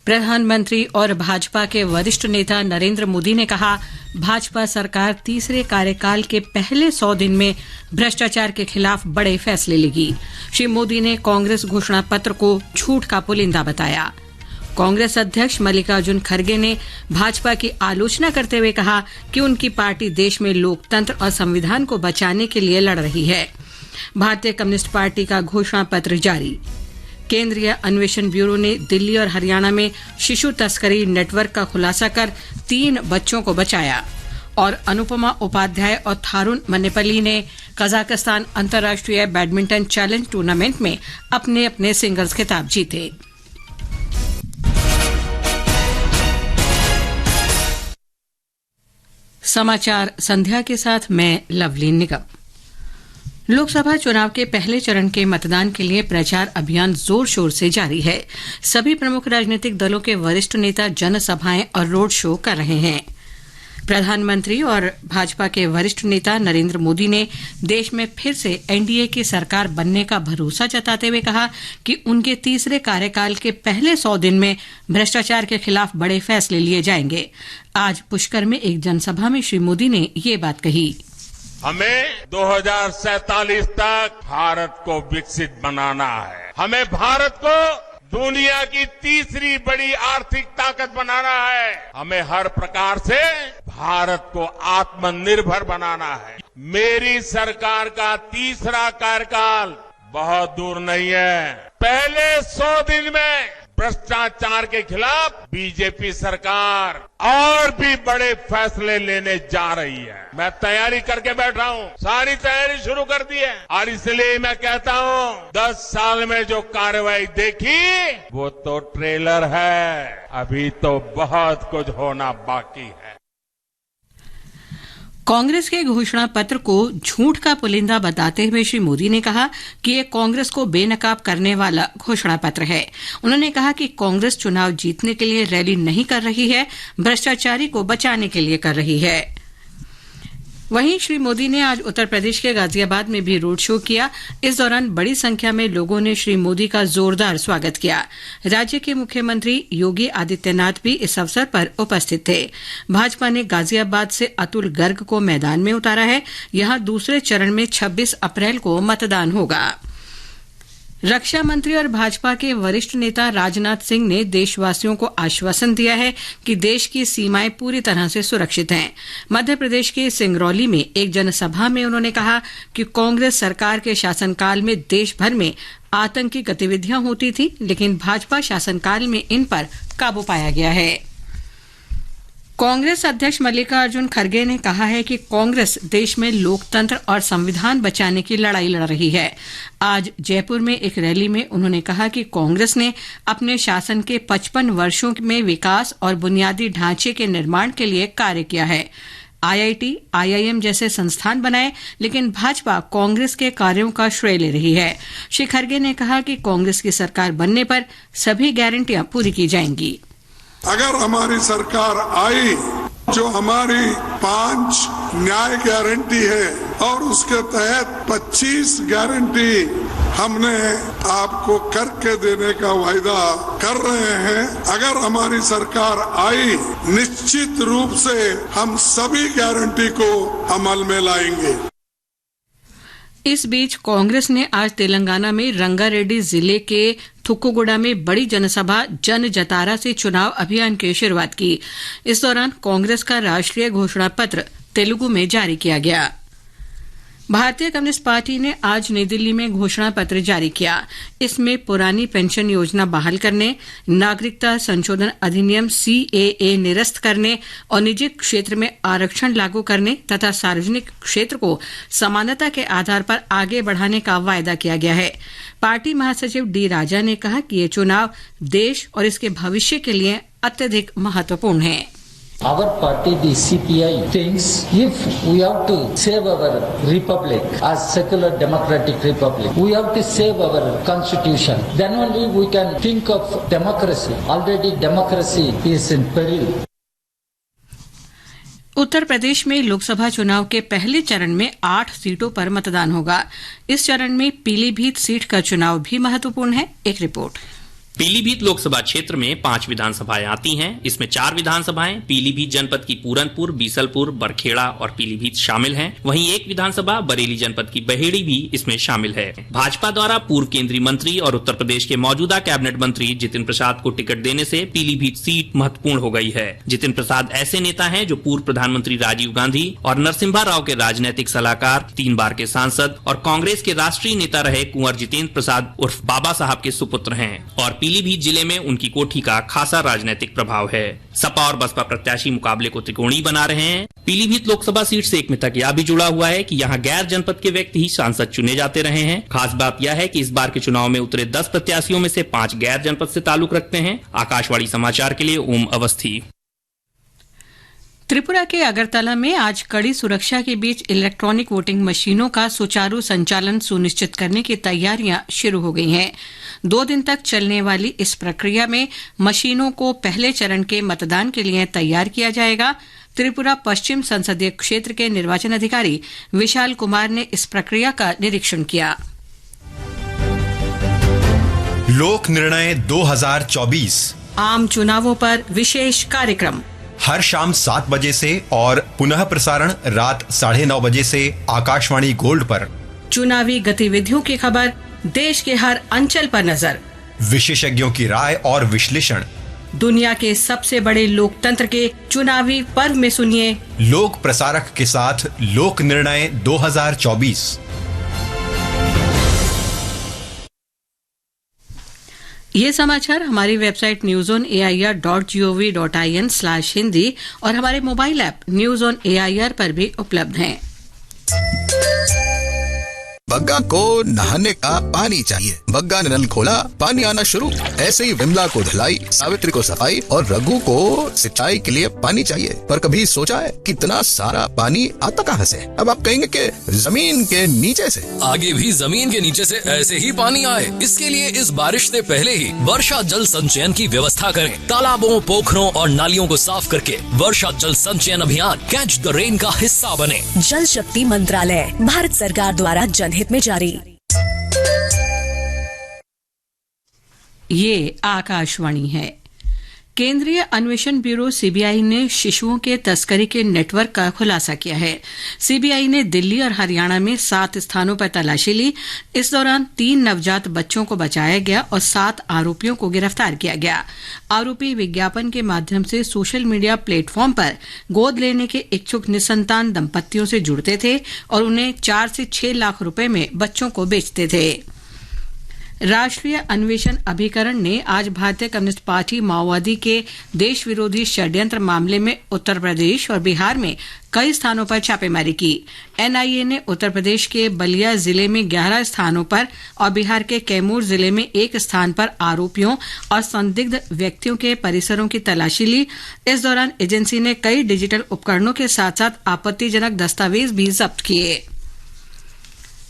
प्रधानमंत्री और भाजपा के वरिष्ठ नेता नरेंद्र मोदी ने कहा, भाजपा सरकार तीसरे कार्यकाल के पहले 100 दिन में भ्रष्टाचार के खिलाफ बड़े फैसले लेगी। श्री मोदी ने कांग्रेस घोषणा पत्र को झूठ का पुलिंदा बताया। कांग्रेस अध्यक्ष मल्लिकार्जुन खड़गे ने भाजपा की आलोचना करते हुए कहा कि उनकी पार्टी देश में लोकतंत्र और संविधान को बचाने के लिए लड़ रही है। भारतीय कम्युनिस्ट पार्टी का घोषणा पत्र जारी। केंद्रीय अन्वेषण ब्यूरो ने दिल्ली और हरियाणा में शिशु तस्करी नेटवर्क का खुलासा कर 3 बच्चों को बचाया। और अनुपमा उपाध्याय और थारुन मन्नेपल्ली ने कजाकिस्तान अंतर्राष्ट्रीय बैडमिंटन चैलेंज टूर्नामेंट में अपने अपने सिंगल्स खिताब जीते। समाचार संध्या के साथ मैं लवलीन निगम। लोकसभा चुनाव के पहले चरण के मतदान के लिए प्रचार अभियान जोर शोर से जारी है। सभी प्रमुख राजनीतिक दलों के वरिष्ठ नेता जनसभाएं और रोड शो कर रहे हैं। प्रधानमंत्री और भाजपा के वरिष्ठ नेता नरेंद्र मोदी ने देश में फिर से एनडीए की सरकार बनने का भरोसा जताते हुए कहा कि उनके तीसरे कार्यकाल के पहले 100 दिन में भ्रष्टाचार के खिलाफ बड़े फैसले लिए जाएंगे। आज पुष्कर में एक जनसभा में श्री मोदी ने ये बात कही। हमें 2047 तक भारत को विकसित बनाना है। हमें भारत को दुनिया की तीसरी बड़ी आर्थिक ताकत बनाना है। हमें हर प्रकार से भारत को आत्मनिर्भर बनाना है। मेरी सरकार का तीसरा कार्यकाल बहुत दूर नहीं है। पहले 100 दिन में भ्रष्टाचार के खिलाफ बीजेपी सरकार और भी बड़े फैसले लेने जा रही है। मैं तैयारी करके बैठा हूं, सारी तैयारी शुरू कर दी है और इसलिए मैं कहता हूं 10 साल में जो कार्रवाई देखी वो तो ट्रेलर है, अभी तो बहुत कुछ होना बाकी है। कांग्रेस के घोषणा पत्र को झूठ का पुलिंदा बताते हुए श्री मोदी ने कहा कि यह कांग्रेस को बेनकाब करने वाला घोषणा पत्र है। उन्होंने कहा कि कांग्रेस चुनाव जीतने के लिए रैली नहीं कर रही है, भ्रष्टाचारी को बचाने के लिए कर रही है। वहीं श्री मोदी ने आज उत्तर प्रदेश के गाजियाबाद में भी रोड शो किया। इस दौरान बड़ी संख्या में लोगों ने श्री मोदी का जोरदार स्वागत किया। राज्य के मुख्यमंत्री योगी आदित्यनाथ भी इस अवसर पर उपस्थित थे। भाजपा ने गाजियाबाद से अतुल गर्ग को मैदान में उतारा है। यहां दूसरे चरण में 26 अप्रैल को मतदान होगा। रक्षा मंत्री और भाजपा के वरिष्ठ नेता राजनाथ सिंह ने देशवासियों को आश्वासन दिया है कि देश की सीमाएं पूरी तरह से सुरक्षित हैं। मध्य प्रदेश के सिंगरौली में एक जनसभा में उन्होंने कहा कि कांग्रेस सरकार के शासनकाल में देश भर में आतंकी गतिविधियां होती थी, लेकिन भाजपा शासनकाल में इन पर काबू पाया गया है। कांग्रेस अध्यक्ष मल्लिकार्जुन खड़गे ने कहा है कि कांग्रेस देश में लोकतंत्र और संविधान बचाने की लड़ाई लड़ रही है। आज जयपुर में एक रैली में उन्होंने कहा कि कांग्रेस ने अपने शासन के 55 वर्षों में विकास और बुनियादी ढांचे के निर्माण के लिए कार्य किया है। आईआईटी, आईआईएम जैसे संस्थान बनाए, लेकिन भाजपा कांग्रेस के कार्यों का श्रेय ले रही है। श्री खड़गे ने कहा कि कांग्रेस की सरकार बनने पर सभी गारंटियां पूरी की जाएंगी। अगर हमारी सरकार आई, जो हमारी 5 न्याय गारंटी है और उसके तहत 25 गारंटी हमने आपको करके देने का वायदा कर रहे हैं। अगर हमारी सरकार आई, निश्चित रूप से हम सभी गारंटी को अमल में लाएंगे। इस बीच कांग्रेस ने आज तेलंगाना में रंगारेड्डी जिले के थुक्कुगुड़ा में बड़ी जनसभा जन जतारा से चुनाव अभियान की शुरुआत की। इस दौरान कांग्रेस का राष्ट्रीय घोषणा पत्र तेलुगु में जारी किया गया। भारतीय कम्युनिस्ट पार्टी ने आज नई दिल्ली में घोषणा पत्र जारी किया। इसमें पुरानी पेंशन योजना बहाल करने, नागरिकता संशोधन अधिनियम सीएए निरस्त करने और निजी क्षेत्र में आरक्षण लागू करने तथा सार्वजनिक क्षेत्र को समानता के आधार पर आगे बढ़ाने का वायदा किया गया है। पार्टी महासचिव डी राजा ने कहा कि ये चुनाव देश और इसके भविष्य के लिए अत्यधिक महत्वपूर्ण है। Our party, the CPI, thinks if we have to save our republic as secular democratic republic, we have to save our constitution. Then only we can think of democracy. Already democracy is in peril. Uttar Pradesh में लोकसभा चुनाव के पहले चरण में 8 सीटों पर मतदान होगा। इस चरण में पीलीभीत सीट का चुनाव भी महत्वपूर्ण है। एक रिपोर्ट। पीलीभीत लोकसभा क्षेत्र में 5 विधानसभाएं आती हैं। इसमें 4 विधानसभाएं पीलीभीत जनपद की पूरनपुर, बीसलपुर, बरखेड़ा और पीलीभीत शामिल हैं। वहीं एक विधानसभा बरेली जनपद की बहेड़ी भी इसमें शामिल है। भाजपा द्वारा पूर्व केंद्रीय मंत्री और उत्तर प्रदेश के मौजूदा कैबिनेट मंत्री जितिन प्रसाद को टिकट देने से पीलीभीत सीट महत्वपूर्ण हो गई है। जितिन प्रसाद ऐसे नेता हैं जो पूर्व प्रधानमंत्री राजीव गांधी और नरसिम्हा राव के राजनीतिक सलाहकार, 3 बार के सांसद और कांग्रेस के राष्ट्रीय नेता रहे कुंवर जितेंद्र प्रसाद उर्फ बाबा साहब के सुपुत्र हैं और पीलीभीत जिले में उनकी कोठी का खासा राजनीतिक प्रभाव है। सपा और बसपा प्रत्याशी मुकाबले को त्रिकोणीय बना रहे हैं। पीलीभीत लोकसभा सीट से एक मिथक यह भी जुड़ा हुआ है कि यहां गैर जनपद के व्यक्ति ही सांसद चुने जाते रहे हैं। खास बात यह है कि इस बार के चुनाव में उतरे 10 प्रत्याशियों में से 5 गैर जनपद से ताल्लुक रखते हैं। आकाशवाणी समाचार के लिए ओम अवस्थी। त्रिपुरा के अगरतला में आज कड़ी सुरक्षा के बीच इलेक्ट्रॉनिक वोटिंग मशीनों का सुचारू संचालन सुनिश्चित करने की तैयारियां शुरू हो गई हैं। 2 दिन तक चलने वाली इस प्रक्रिया में मशीनों को पहले चरण के मतदान के लिए तैयार किया जाएगा। त्रिपुरा पश्चिम संसदीय क्षेत्र के निर्वाचन अधिकारी विशाल कुमार ने इस प्रक्रिया का निरीक्षण किया। लोक निर्णय 2024 आम चुनावों पर विशेष कार्यक्रम हर शाम 7 बजे से और पुनः प्रसारण रात 9:30 बजे से आकाशवाणी गोल्ड पर। चुनावी गतिविधियों की खबर, देश के हर अंचल पर नजर, विशेषज्ञों की राय और विश्लेषण। दुनिया के सबसे बड़े लोकतंत्र के चुनावी पर्व में सुनिए लोक प्रसारक के साथ लोक निर्णय 2024। ये समाचार हमारी वेबसाइट newsonair.gov.in/hindi और हमारे mobile app news on AIR पर भी उपलब्ध हैं। बग्गा को नहाने का पानी चाहिए। बग्गा ने नल खोला, पानी आना शुरू। ऐसे ही विमला को धुलाई, सावित्री को सफाई और रघु को सिंचाई के लिए पानी चाहिए। पर कभी सोचा है कितना सारा पानी आता कहाँ से? अब आप कहेंगे कि जमीन के नीचे से। आगे भी जमीन के नीचे से ऐसे ही पानी आए, इसके लिए इस बारिश से पहले ही वर्षा जल संचयन की व्यवस्था करें। तालाबों, पोखरों और नालियों को साफ करके वर्षा जल संचयन अभियान कैच द रेन का हिस्सा बने। जल शक्ति मंत्रालय, भारत सरकार द्वारा जनहित में जारी। ये आकाशवाणी है। केंद्रीय अन्वेषण ब्यूरो सीबीआई ने शिशुओं के तस्करी के नेटवर्क का खुलासा किया है। सीबीआई ने दिल्ली और हरियाणा में 7 स्थानों पर तलाशी ली। इस दौरान 3 नवजात बच्चों को बचाया गया और 7 आरोपियों को गिरफ्तार किया गया। आरोपी विज्ञापन के माध्यम से सोशल मीडिया प्लेटफॉर्म पर गोद लेने के इच्छुक निसंतान दंपत्तियों से जुड़ते थे और उन्हें 4 से 6 लाख रुपए में बच्चों को बेचते थे। राष्ट्रीय अन्वेषण अभिकरण ने आज भारतीय कम्युनिस्ट पार्टी माओवादी के देश विरोधी षड्यंत्र मामले में उत्तर प्रदेश और बिहार में कई स्थानों पर छापेमारी की। एनआईए ने उत्तर प्रदेश के बलिया जिले में 11 स्थानों पर और बिहार के कैमूर जिले में 1 स्थान पर आरोपियों और संदिग्ध व्यक्तियों के परिसरों की तलाशी ली। इस दौरान एजेंसी ने कई डिजिटल उपकरणों के साथ साथ आपत्तिजनक दस्तावेज भी जब्त किए।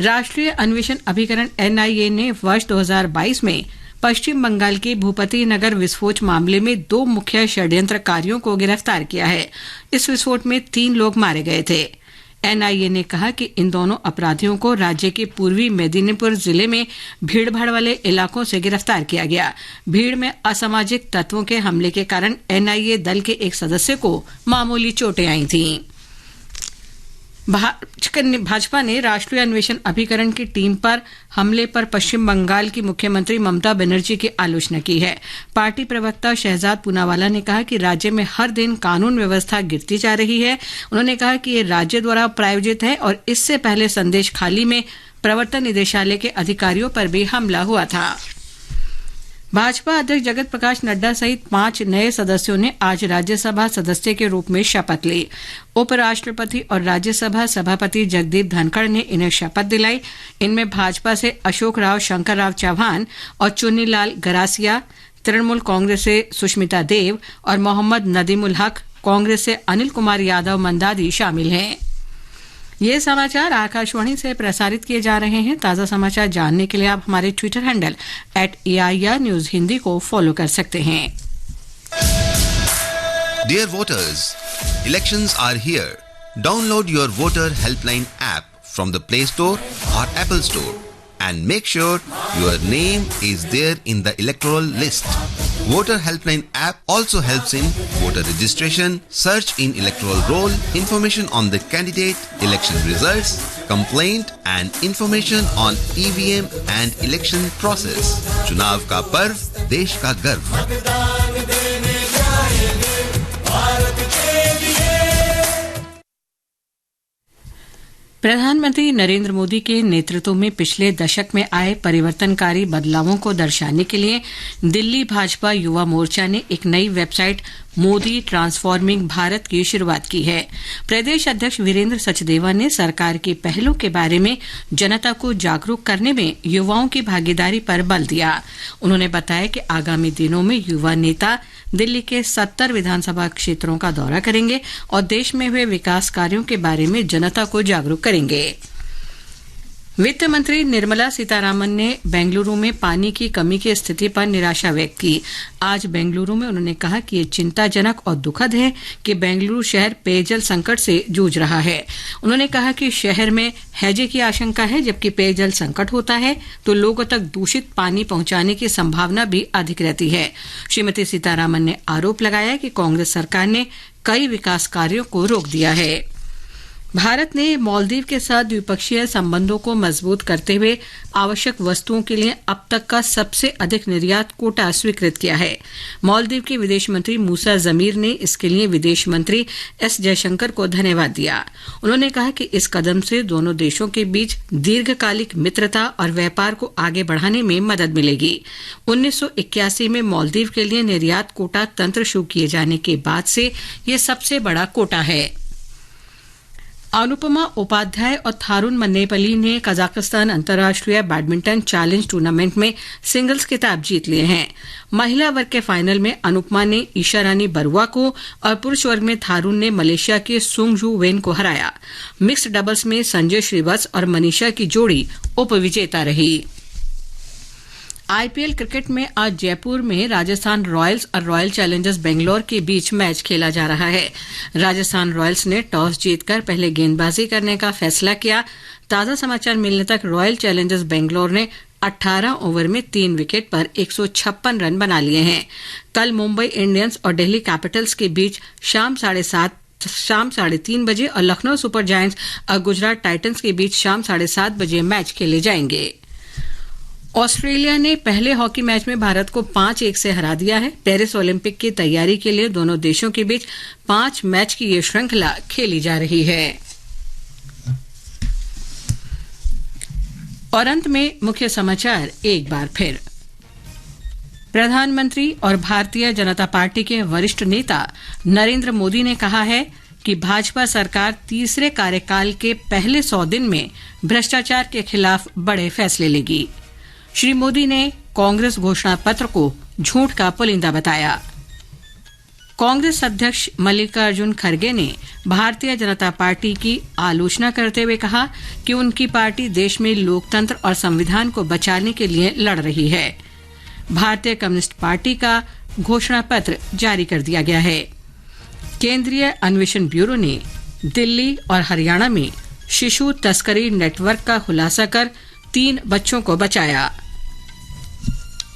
राष्ट्रीय अन्वेषण अभिकरण एनआईए ने वर्ष 2022 में पश्चिम बंगाल के भूपति नगर विस्फोट मामले में 2 मुख्य षड्यंत्रकारियों को गिरफ्तार किया है। इस विस्फोट में 3 लोग मारे गए थे। एनआईए ने कहा कि इन दोनों अपराधियों को राज्य के पूर्वी मेदिनीपुर जिले में भीड़भाड़ वाले इलाकों से गिरफ्तार किया गया। भीड़ में असामाजिक तत्वों के हमले के कारण एनआईए दल के एक सदस्य को मामूली चोटें आई थीं। भाजपा ने राष्ट्रीय अन्वेषण अभिकरण की टीम पर हमले पर पश्चिम बंगाल की मुख्यमंत्री ममता बनर्जी की आलोचना की है। पार्टी प्रवक्ता शहजाद पूनावाला ने कहा कि राज्य में हर दिन कानून व्यवस्था गिरती जा रही है। उन्होंने कहा कि ये राज्य द्वारा प्रायोजित है और इससे पहले संदेश खाली में प्रवर्तन निदेशालय के अधिकारियों पर भी हमला हुआ था। भाजपा अध्यक्ष जगत प्रकाश नड्डा सहित 5 नए सदस्यों ने आज राज्यसभा सदस्य के रूप में शपथ ली। उपराष्ट्रपति और राज्यसभा सभापति जगदीप धनखड़ ने इन्हें शपथ दिलाई। इनमें भाजपा से अशोक राव शंकर राव चौहान और चुन्नीलाल गरासिया, तृणमूल कांग्रेस से सुष्मिता देव और मोहम्मद नदीमुल हक, कांग्रेस से अनिल कुमार यादव मंदादी शामिल हैं। ये समाचार आकाशवाणी से प्रसारित किए जा रहे हैं। ताज़ा समाचार जानने के लिए आप हमारे Twitter handle @AIR News Hindi को फॉलो कर सकते हैं। Dear voters, elections are here. Download your voter helpline app from the Play Store or Apple Store and make sure your name is there in the electoral list. Voter Helpline app also helps in voter registration, search in electoral roll, information on the candidate, election results, complaint and information on EVM and election process. चुनाव का पर्व, देश का गर्व. प्रधानमंत्री नरेंद्र मोदी के नेतृत्व में पिछले दशक में आए परिवर्तनकारी बदलावों को दर्शाने के लिए दिल्ली भाजपा युवा मोर्चा ने एक नई वेबसाइट मोदी ट्रांसफॉर्मिंग भारत की शुरुआत की है। प्रदेश अध्यक्ष वीरेंद्र सचदेवा ने सरकार की पहलों के बारे में जनता को जागरूक करने में युवाओं की भागीदारी पर बल दिया। उन्होंने बताया कि आगामी दिनों में युवा नेता दिल्ली के 70 विधानसभा क्षेत्रों का दौरा करेंगे और देश में हुए विकास कार्यों के बारे में जनता को जागरूक करेंगे। वित्त मंत्री निर्मला सीतारामन ने बेंगलुरु में पानी की कमी की स्थिति पर निराशा व्यक्त की। आज बेंगलुरु में उन्होंने कहा कि ये चिंताजनक और दुखद है कि बेंगलुरु शहर पेयजल संकट से जूझ रहा है। उन्होंने कहा कि शहर में हैजे की आशंका है, जबकि पेयजल संकट होता है तो लोगों तक दूषित पानी पहुंचाने की संभावना भी अधिक रहती है। श्रीमती सीतारामन ने आरोप लगाया कि कांग्रेस सरकार ने कई विकास कार्यों को रोक दिया है। भारत ने मालदीव के साथ द्विपक्षीय संबंधों को मजबूत करते हुए आवश्यक वस्तुओं के लिए अब तक का सबसे अधिक निर्यात कोटा स्वीकृत किया है। मालदीव के विदेश मंत्री मूसा जमीर ने इसके लिए विदेश मंत्री एस जयशंकर को धन्यवाद दिया। उन्होंने कहा कि इस कदम से दोनों देशों के बीच दीर्घकालिक मित्रता और व्यापार को आगे बढ़ाने में मदद मिलेगी। 1981 में मालदीव के लिए निर्यात कोटा तंत्र शुरू किए जाने के बाद से ये सबसे बड़ा कोटा है। अनुपमा उपाध्याय और थारुन मन्नेपल्ली ने कजाकिस्तान अंतर्राष्ट्रीय बैडमिंटन चैलेंज टूर्नामेंट में सिंगल्स खिताब जीत लिए हैं। महिला वर्ग के फाइनल में अनुपमा ने ईशा रानी बरुआ को और पुरुष वर्ग में थारुन ने मलेशिया के सुंग जू वेन को हराया। मिक्स्ड डबल्स में संजय श्रीवास्तव और मनीषा की जोड़ी उपविजेता रही। आईपीएल क्रिकेट में आज जयपुर में राजस्थान रॉयल्स और रॉयल चैलेंजर्स बेंगलोर के बीच मैच खेला जा रहा है। राजस्थान रॉयल्स ने टॉस जीतकर पहले गेंदबाजी करने का फैसला किया। ताजा समाचार मिलने तक रॉयल चैलेंजर्स बेंगलोर ने 18 ओवर में 3 विकेट पर 156 रन बना लिए हैं। कल मुंबई इंडियंस और दिल्ली कैपिटल्स के बीच शाम 3:30 बजे और लखनऊ सुपर जायंट्स और गुजरात टाइटंस के बीच शाम 7:30 बजे मैच खेले जाएंगे। ऑस्ट्रेलिया ने पहले हॉकी मैच में भारत को 5-1 से हरा दिया है। पेरिस ओलंपिक की तैयारी के लिए दोनों देशों के बीच 5 मैच की ये श्रृंखला खेली जा रही है। और अंत में मुख्य समाचार एक बार फिर। प्रधानमंत्री और भारतीय जनता पार्टी के वरिष्ठ नेता नरेंद्र मोदी ने कहा है कि भाजपा सरकार तीसरे कार्यकाल के पहले 100 दिन में भ्रष्टाचार के खिलाफ बड़े फैसले लेगी। श्री मोदी ने कांग्रेस घोषणा पत्र को झूठ का पुलिंदा बताया। कांग्रेस अध्यक्ष मल्लिकार्जुन खड़गे ने भारतीय जनता पार्टी की आलोचना करते हुए कहा कि उनकी पार्टी देश में लोकतंत्र और संविधान को बचाने के लिए लड़ रही है। भारतीय कम्युनिस्ट पार्टी का घोषणा पत्र जारी कर दिया गया है। केंद्रीय अन्वेषण ब्यूरो ने दिल्ली और हरियाणा में शिशु तस्करी नेटवर्क का खुलासा कर 3 बच्चों को बचाया।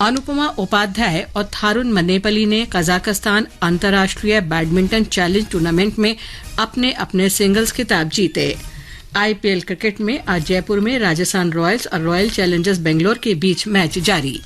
अनुपमा उपाध्याय और थारुन मन्नेपल्ली ने कजाकिस्तान अंतर्राष्ट्रीय बैडमिंटन चैलेंज टूर्नामेंट में अपने अपने सिंगल्स खिताब जीते। आईपीएल क्रिकेट में आज जयपुर में राजस्थान रॉयल्स और रॉयल चैलेंजर्स बेंगलोर के बीच मैच जारी।